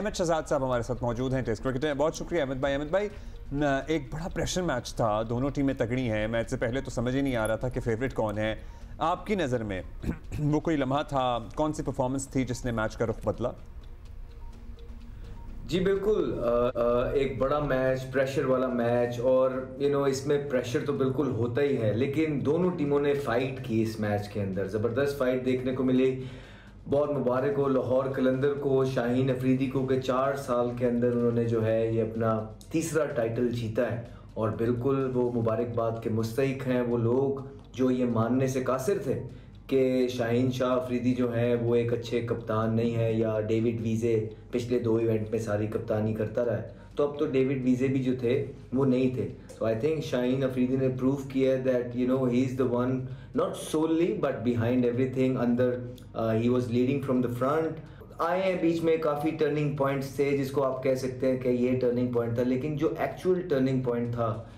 अहमद शहजाद साहब हमारे साथ मौजूद हैं टेस्ट क्रिकेट में। बहुत शुक्रिया अहमद भाई। अहमद भाई, एक बड़ा प्रेशर मैच था, दोनों टीमें तगड़ी हैं। मैच से पहले तो समझ ही नहीं आ रहा था कि फेवरेट कौन है। आपकी नज़र में वो कोई लम्हा था, कौन सी परफॉर्मेंस थी जिसने मैच का रुख बदला? जी बिल्कुल, एक बड़ा मैच, प्रेशर वाला मैच, और इसमें प्रेशर तो बिल्कुल होता ही है, लेकिन दोनों टीमों ने फाइट की इस मैच के अंदर। ज़बरदस्त फाइट देखने को मिली। बहुत मुबारक हो लाहौर कलंदर को, शाहीन अफरीदी को, कि 4 साल के अंदर उन्होंने जो है ये अपना तीसरा टाइटल जीता है, और बिल्कुल वो मुबारकबाद के मुस्तहिक हैं वो लोग जो ये मानने से कासिर थे कि शाहीन शाह अफरीदी जो है वो एक अच्छे कप्तान नहीं है, या डेविड वीज़े पिछले 2 इवेंट में सारी कप्तानी करता रहा है, तो अब तो डेविड वीज़े भी जो थे वो नहीं थे। So I think Shaheen Afridi ने प्रूव किया that he is the one, not solely but behind everything. अंदर he was leading from the front. आए हैं बीच में काफ़ी टर्निंग पॉइंट्स थे जिसको आप कह सकते हैं कि ये टर्निंग पॉइंट था, लेकिन जो एक्चुअल टर्निंग पॉइंट था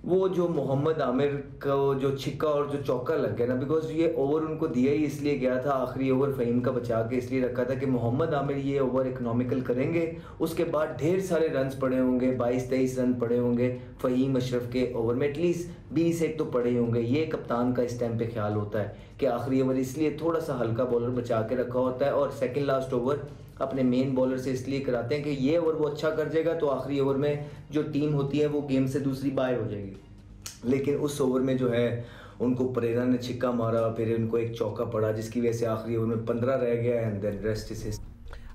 वो जो मोहम्मद आमिर का जो छिक्का और जो चौका लग गया ना, बिकॉज ये ओवर उनको दिया ही इसलिए गया था, आखिरी ओवर फ़हीम का बचा के इसलिए रखा था कि मोहम्मद आमिर ये ओवर इकोनॉमिकल करेंगे, उसके बाद ढेर सारे रन्स पड़े होंगे, 22-23 रन पड़े होंगे फ़हीम अशरफ के ओवर में, एटलीस्ट 20 एक तो पड़े होंगे। ये कप्तान का इस टाइम पे ख्याल होता है कि आखिरी ओवर इसलिए थोड़ा सा हल्का बॉलर बचा के रखा होता है, और सेकेंड लास्ट ओवर अपने मेन बॉलर से इसलिए कराते हैं कि ये ओवर वो अच्छा कर जाएगा तो आखिरी ओवर में जो टीम होती है वो गेम से दूसरी बाहर हो जाएगी। लेकिन उस ओवर में जो है उनको परेरा ने छिक्का मारा, फिर उनको एक चौका पड़ा जिसकी वजह से आखिरी ओवर में 15 रह गया, and then rest is history.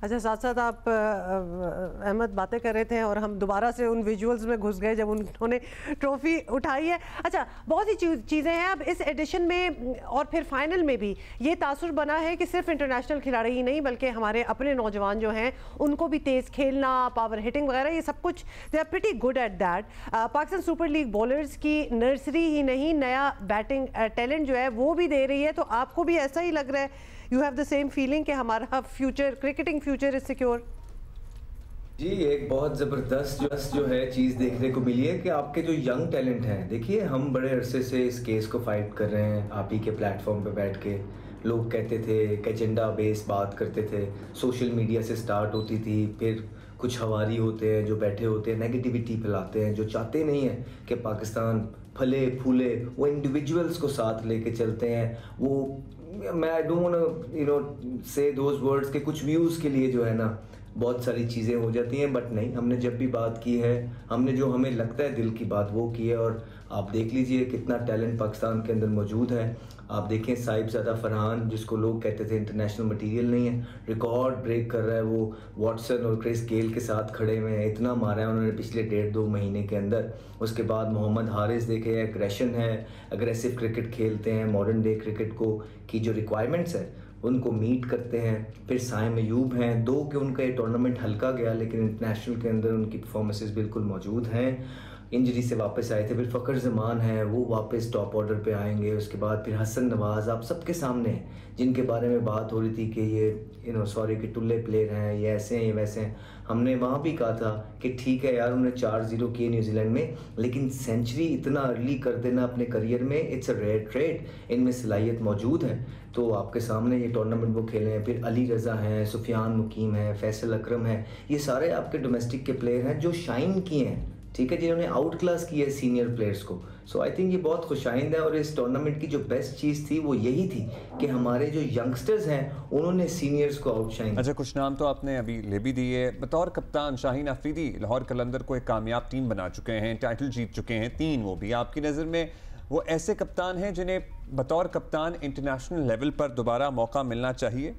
अच्छा, साथ साथ आप अहमद बातें कर रहे थे और हम दोबारा से उन विजुअल्स में घुस गए जब उन्होंने ट्रॉफी उठाई है। अच्छा, बहुत ही चीज़ें हैं अब इस एडिशन में और फिर फाइनल में भी ये तासुर बना है कि सिर्फ इंटरनेशनल खिलाड़ी ही नहीं बल्कि हमारे अपने नौजवान जो हैं उनको भी तेज़ खेलना, पावर हिटिंग वगैरह, ये सब कुछ they are pretty good at that. Pakistan Super League bowlers की नर्सरी ही नहीं, नया बैटिंग टैलेंट जो है वो भी दे रही है। तो आपको भी ऐसा ही लग रहा है, you have the same feeling कि हमारा future, cricketing future is secure? जी, एक बहुत ज़बरदस्त जो है चीज़ देखने को मिली है कि आपके जो यंग टैलेंट हैं, देखिए हम बड़े अरसे से इस केस को फाइट कर रहे हैं, आप ही के प्लेटफॉर्म पे बैठ के लोग कहते थे कि एजेंडा बेस बात करते थे, सोशल मीडिया से स्टार्ट होती थी, फिर कुछ हवारी होते हैं जो बैठे होते हैं नेगेटिविटी फैलाते हैं, जो चाहते नहीं हैं कि पाकिस्तान फले फूले, वो इंडिविजुअल्स को साथ लेके चलते हैं। वो मैं I don't want say those words के कुछ व्यूज़ के लिए जो है ना बहुत सारी चीज़ें हो जाती हैं, बट नहीं, हमने जब भी बात की है हमने जो हमें लगता है दिल की बात वो की है। और आप देख लीजिए कितना टैलेंट पाकिस्तान के अंदर मौजूद है। आप देखें साहिबजादा फरहान, जिसको लोग कहते थे इंटरनेशनल मटेरियल नहीं है, रिकॉर्ड ब्रेक कर रहा है। वो वॉटसन और क्रिस गेल के साथ खड़े हुए हैं, इतना मारा है उन्होंने पिछले 1.5-2 महीने के अंदर। उसके बाद मोहम्मद हारिस देखे, एग्रेशन है, अग्रेसिव क्रिकेट खेलते हैं, मॉडर्न डे क्रिकेट को की जो रिक्वायरमेंट्स है उनको मीट करते हैं। फिर साइम अयूब हैं, दो कि उनका ये टूर्नामेंट हल्का गया लेकिन इंटरनेशनल के अंदर उनकी परफॉर्मेंसेस बिल्कुल मौजूद हैं, इंजरी से वापस आए थे। फिर फ़खर ज़मान है, वो वापस टॉप ऑर्डर पे आएंगे। उसके बाद फिर हसन नवाज़ आप सबके सामने हैं जिनके बारे में बात हो रही थी कि ये सॉरी कि टुल्ले प्लेयर हैं, ये ऐसे हैं, ये वैसे हैं। हमने वहाँ भी कहा था कि ठीक है यार, उन्होंने 4-0 किए न्यूजीलैंड में, लेकिन सेंचुरी इतना अर्ली कर देना अपने करियर में, इट्स अ रेयर ट्रेड, इनमें सलाहियत मौजूद है। तो आपके सामने ये टूर्नामेंट वो खेले हैं। फिर अली रज़ा हैं, सुफियान मुकीम है, फैसल अकरम है, ये सारे आपके डोमेस्टिक के प्लेयर हैं जो शाइन किए हैं, ठीक है, जिन्होंने आउट क्लास किया है सीनियर प्लेयर्स को। सो आई थिंक ये बहुत खुशाइंद है। और इस टूर्नामेंट की जो बेस्ट चीज़ थी वो यही थी कि हमारे जो यंगस्टर्स हैं उन्होंने सीनियर्स को आउटशाइन। अच्छा, कुछ नाम तो आपने अभी ले भी दिए। बतौर कप्तान शाहीन अफरीदी लाहौर कलंदर को एक कामयाब टीम बना चुके हैं, टाइटल जीत चुके हैं 3, वो भी। आपकी नज़र में वो ऐसे कप्तान हैं जिन्हें बतौर कप्तान इंटरनेशनल लेवल पर दोबारा मौका मिलना चाहिए?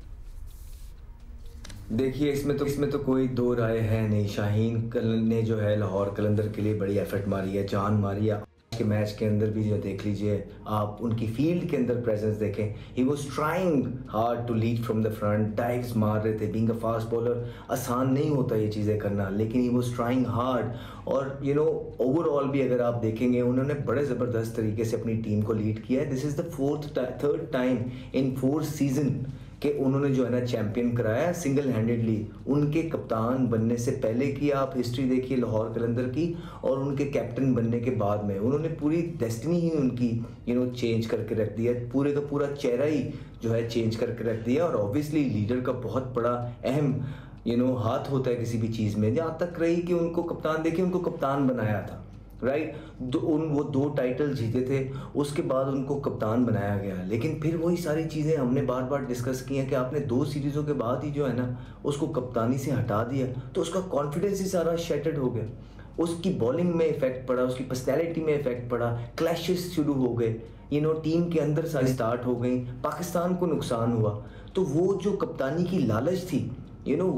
देखिए, इसमें तो कोई दो राय है नहीं। शाहीन ने जो है लाहौर कलंदर के लिए बड़ी एफर्ट मारी है, जान मारी है। आज के मैच के अंदर भी जो देख लीजिए आप, उनकी फील्ड के अंदर प्रेजेंस देखें, he was trying hard to lead from the front, dives मार रहे थे। बीइंग अ फास्ट बॉलर आसान नहीं होता ये चीज़ें करना, लेकिन ही वाज ट्राइंग हार्ड। और ओवरऑल भी अगर आप देखेंगे उन्होंने बड़े ज़बरदस्त तरीके से अपनी टीम को लीड किया है। This is the third time in 4 season कि उन्होंने जो है ना चैंपियन कराया सिंगल हैंडेडली। उनके कप्तान बनने से पहले की आप हिस्ट्री देखिए लाहौर कलंदर की, और उनके कैप्टन बनने के बाद में उन्होंने पूरी डेस्टिनी ही उनकी चेंज करके रख दिया, पूरे का पूरा चेहरा ही जो है चेंज करके रख दिया। और ऑब्वियसली लीडर का बहुत बड़ा अहम हाथ होता है किसी भी चीज़ में, जहाँ तक रही कि उनको कप्तान, देखिए उनको कप्तान बनाया था, राइट, वो 2 टाइटल जीते थे, उसके बाद उनको कप्तान बनाया गया। लेकिन फिर वही सारी चीज़ें हमने बार बार डिस्कस की हैं कि आपने 2 सीरीज़ों के बाद ही जो है ना उसको कप्तानी से हटा दिया, तो उसका कॉन्फिडेंस ही सारा शैटर्ड हो गया, उसकी बॉलिंग में इफेक्ट पड़ा, उसकी पर्सनैलिटी में इफेक्ट पड़ा, क्लैशेस शुरू हो गए, टीम के अंदर सारी स्टार्ट हो गई, पाकिस्तान को नुकसान हुआ। तो वो जो कप्तानी की लालच थी,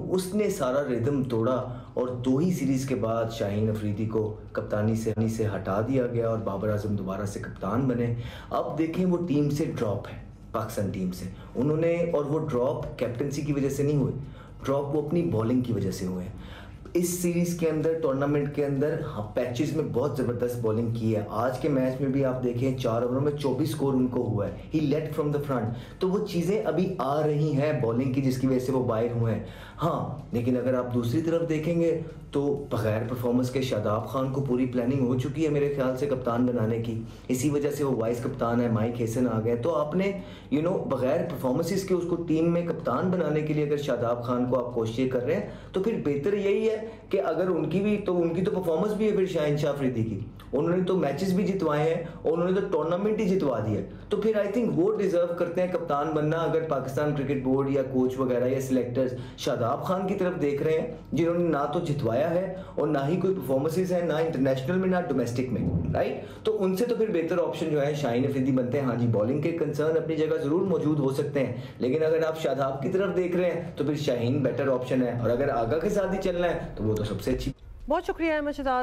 उसने सारा रिदम तोड़ा और 2 ही सीरीज़ के बाद शाहीन अफरीदी को कप्तानी से हटा दिया गया और बाबर आजम दोबारा से कप्तान बने। अब देखें वो टीम से ड्रॉप है, पाकिस्तान टीम से उन्होंने, और वो ड्रॉप कैप्टनसी की वजह से नहीं हुए, ड्रॉप वो अपनी बॉलिंग की वजह से हुए। इस सीरीज़ के अंदर, टूर्नामेंट के अंदर पैचेस में बहुत ज़बरदस्त बॉलिंग की है। आज के मैच में भी आप देखें 4 ओवरों में 24 स्कोर उनको हुआ है, ही लेड फ्रॉम द फ्रंट। तो वो चीज़ें अभी आ रही हैं बॉलिंग की, जिसकी वजह से वो बाहर हुए हैं। हाँ, लेकिन अगर आप दूसरी तरफ देखेंगे तो बगैर परफॉर्मेंस के शादाब खान को पूरी प्लानिंग हो चुकी है मेरे ख्याल से कप्तान बनाने की, इसी वजह से वो वाइस कप्तान है, माइक हेसन आ गए। तो आपने बगैर परफॉर्मेंसेस के उसको टीम में कप्तान बनाने के लिए अगर शादाब खान को आप कोशिश कर रहे हैं, तो फिर बेहतर यही है कि अगर उनकी तो परफॉर्मेंस भी है फिर शाहीन शाह अफरीदी की, उन्होंने तो मैचेस भी जितवाए हैं और उन्होंने तो टूर्नामेंट ही जितवा दिया, तो फिर आई थिंक वो डिजर्व करते हैं कप्तान बनना। अगर पाकिस्तान क्रिकेट बोर्ड या कोच वगैरह या सिलेक्टर्स शादाब खान की तरफ देख रहे हैं, जिन्होंने ना तो जितवाया है और ना ही कोई परफॉर्मेंसेस है, ना इंटरनेशनल में ना डोमेस्टिक में, राइट, तो उनसे तो फिर बेहतर ऑप्शन जो है शाहीन अफरीदी बनते हैं। हाँ जी, बॉलिंग के कंसर्न अपनी जगह जरूर मौजूद हो सकते हैं, लेकिन अगर आप शादाब की तरफ देख रहे हैं तो फिर शाहीन बेटर ऑप्शन है, और अगर आगा के साथ ही चलना है तो वो तो सबसे अच्छी। बहुत शुक्रिया अहमद शहजाद।